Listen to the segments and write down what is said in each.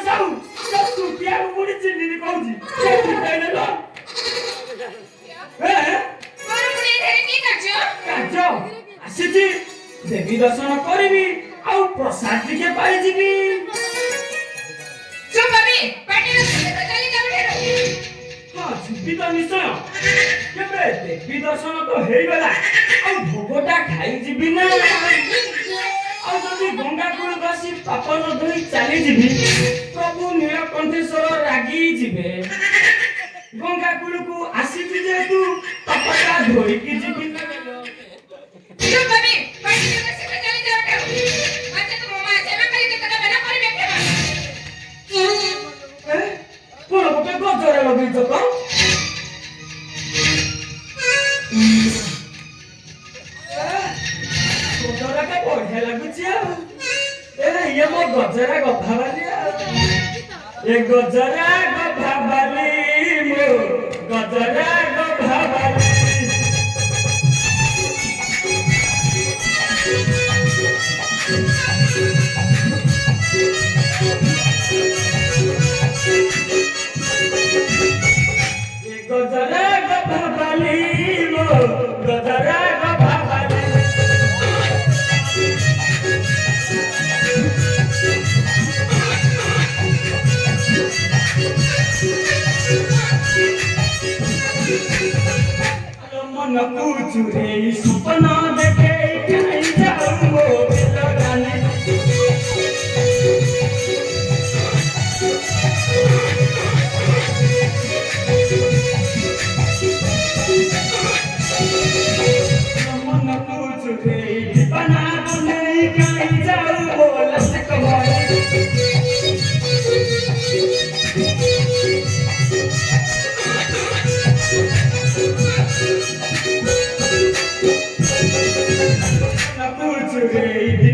साहू सुटिया मुड़ी चिन्नी कहूची कहले लो आसी देवी दर्शन करी आउ प्रसाद टिके पाई जीवी जीवी तो निश्चय केबे देवी दर्शन तो हो गला आउ भोगटा खाई जीवी ना आउ जदि गंगा कूल बसी पाप न धोई चली जीवी प्रभु नीलकंठेश्वर रागी जीवे गंगा कूल को आसी जेतु पापटा धोई की जीवी पूरा गोटे गजरे लगे तो गजरा का बढ़िया लगुच ये मो गजरा गभा बाली ये गजरा गभा बाली मो गजरा गभा बाली गजरा गभा बाली मो गजरा गभा बाली मन पूछे सपना देखे कहीं जाऊं वो लगाने मन पूछे बना बने कहीं जाऊं वो लटकवाने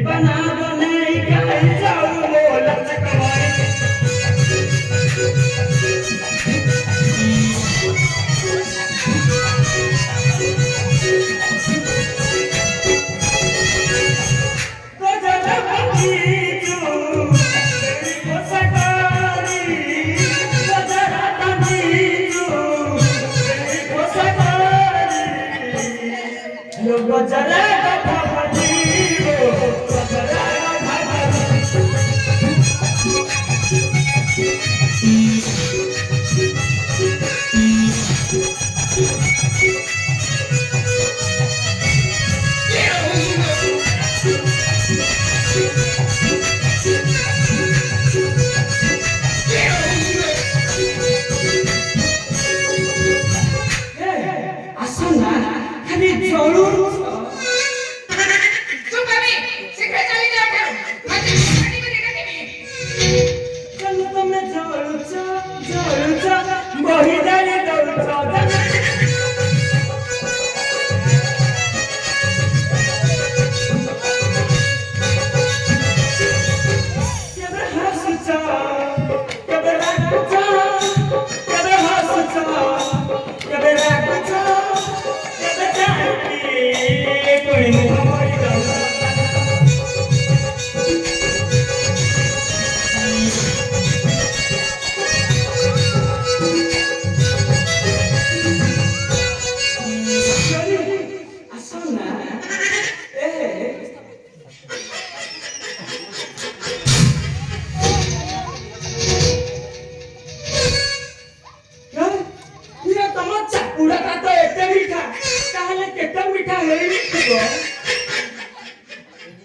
बना बने कहीं जाऊं वो लटकवाने गजरा बनी जो तेरी कोसकारी गजरा बनी जो तेरी कोसकारी यो गजरा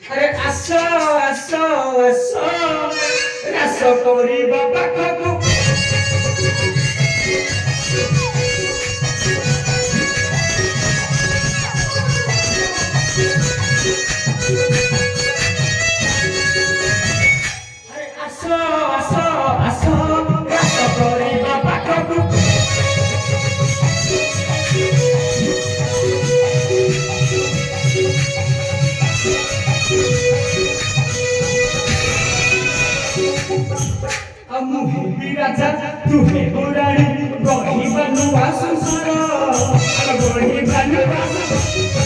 अरे आसो आसो आसो रस कोरी बाबा को अरे आसो आसो आसो रस कोरी बाबा को राजा तू है बुराड़ी गोही बनवा संसार गोही बनवा